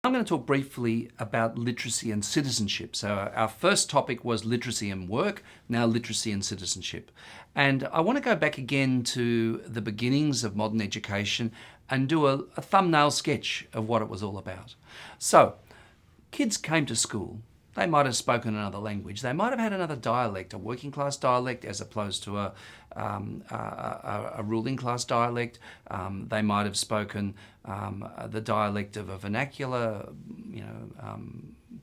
I'm going to talk briefly about literacy and citizenship. So our first topic was literacy and work, now literacy and citizenship. And I want to go back again to the beginnings of modern education and do a thumbnail sketch of what it was all about. So kids came to school. They might have spoken another language. They might have had another dialect, a working class dialect as opposed to a ruling class dialect. They might have spoken the dialect of a vernacular,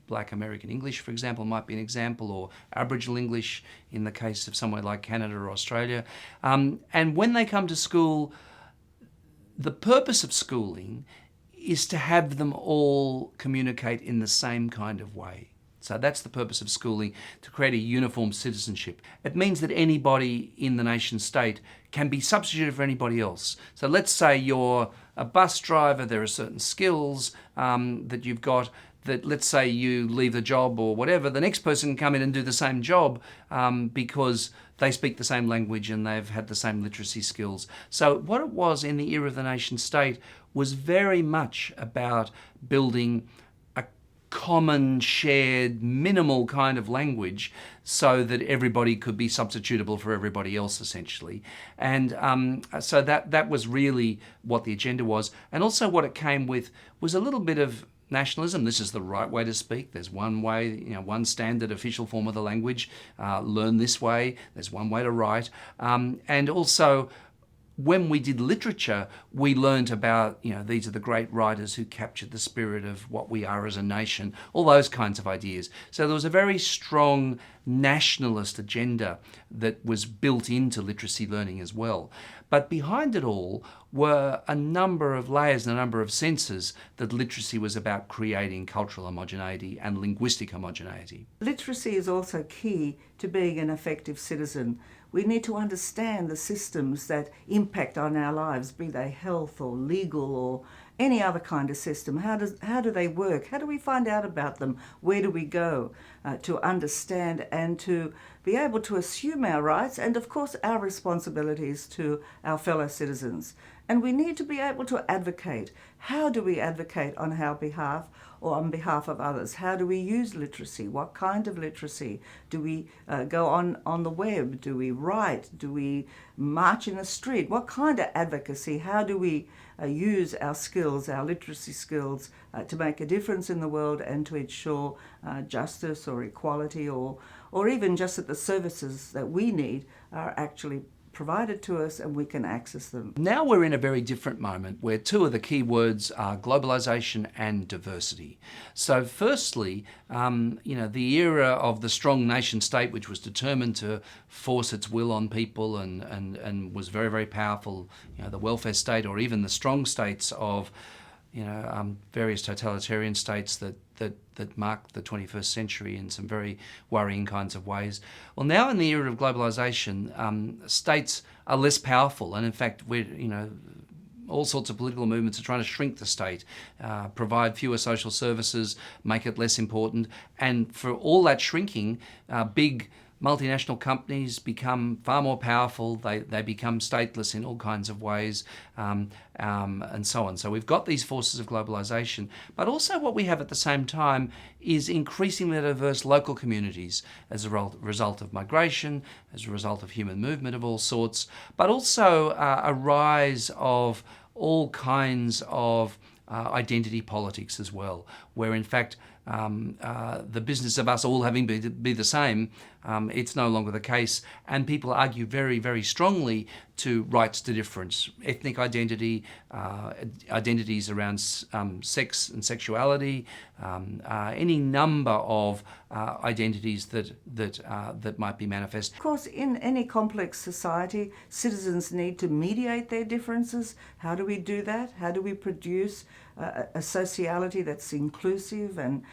Black American English, for example, might be an example, or Aboriginal English in the case of somewhere like Canada or Australia. And when they come to school, the purpose of schooling is to have them all communicate in the same kind of way. So that's the purpose of schooling, to create a uniform citizenship. It means that anybody in the nation state can be substituted for anybody else. So let's say you're a bus driver, there are certain skills that you've got, that let's say you leave the job or whatever, the next person can come in and do the same job because they speak the same language and they've had the same literacy skills. So what it was in the era of the nation state was very much about building common, shared, minimal kind of language so that everybody could be substitutable for everybody else, essentially. And so that was really what the agenda was. And also what it came with was a little bit of nationalism. This is the right way to speak. There's one way, one standard official form of the language. Learn this way. There's one way to write. And also, when we did literature, we learned about, these are the great writers who captured the spirit of what we are as a nation, all those kinds of ideas. So there was a very strong nationalist agenda that was built into literacy learning as well. But behind it all were a number of layers and a number of senses that literacy was about creating cultural homogeneity and linguistic homogeneity. Literacy is also key to being an effective citizen. We need to understand the systems that impact on our lives, be they health or legal or any other kind of system. How do they work? How do we find out about them? Where do we go to understand and to be able to assume our rights and, of course, our responsibilities to our fellow citizens? And we need to be able to advocate. How do we advocate on our behalf or on behalf of others? How do we use literacy? What kind of literacy? Do we go on the web? Do we write? Do we march in the street? What kind of advocacy? How do we use our skills, our literacy skills, to make a difference in the world and to ensure justice or equality or even just that the services that we need are actually provided to us and we can access them. Now we're in a very different moment where two of the key words are globalization and diversity. So firstly, the era of the strong nation state, which was determined to force its will on people and was very, very powerful, the welfare state or even the strong states of various totalitarian states that marked the 21st century in some very worrying kinds of ways. Well, now in the era of globalization, states are less powerful, and in fact, all sorts of political movements are trying to shrink the state, provide fewer social services, make it less important, and for all that shrinking, big multinational companies become far more powerful. They become stateless in all kinds of ways, and so on. So we've got these forces of globalization, but also what we have at the same time is increasingly diverse local communities as a result of migration, as a result of human movement of all sorts, but also a rise of all kinds of identity politics as well, where in fact the business of us all having to be the same, it's no longer the case, and people argue very, very strongly to rights to difference, ethnic identity, identities around sex and sexuality, any number of identities that might be manifest. Of course, in any complex society, citizens need to mediate their differences. How do we do that? How do we produce a sociality that's inclusive and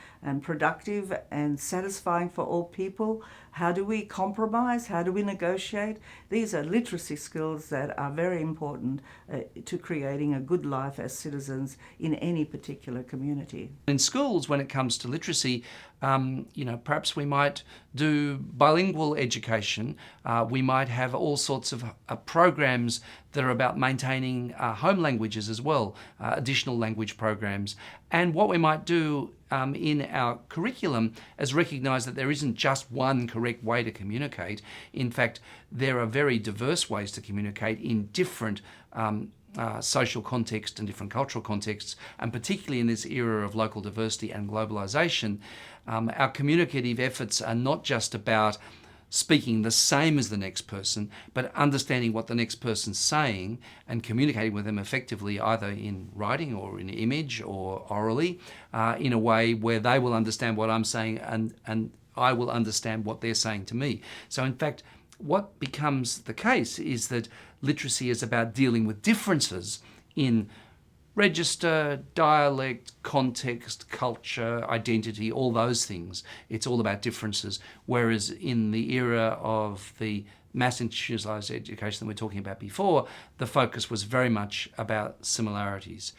productive and satisfying for all people? How do we compromise? How do we negotiate? These are literacy skills that are very important to creating a good life as citizens in any particular community. In schools, when it comes to literacy, Perhaps we might do bilingual education. We might have all sorts of programs that are about maintaining home languages as well, additional language programs. And what we might do in our curriculum is recognise that there isn't just one correct way to communicate. In fact, there are very diverse ways to communicate in different social context and different cultural contexts, and particularly in this era of local diversity and globalisation, our communicative efforts are not just about speaking the same as the next person, but understanding what the next person's saying and communicating with them effectively, either in writing or in image or orally, in a way where they will understand what I'm saying and I will understand what they're saying to me. So in fact, what becomes the case is that literacy is about dealing with differences in register, dialect, context, culture, identity, all those things. It's all about differences. Whereas in the era of the mass institutionalised education that we were talking about before, the focus was very much about similarities.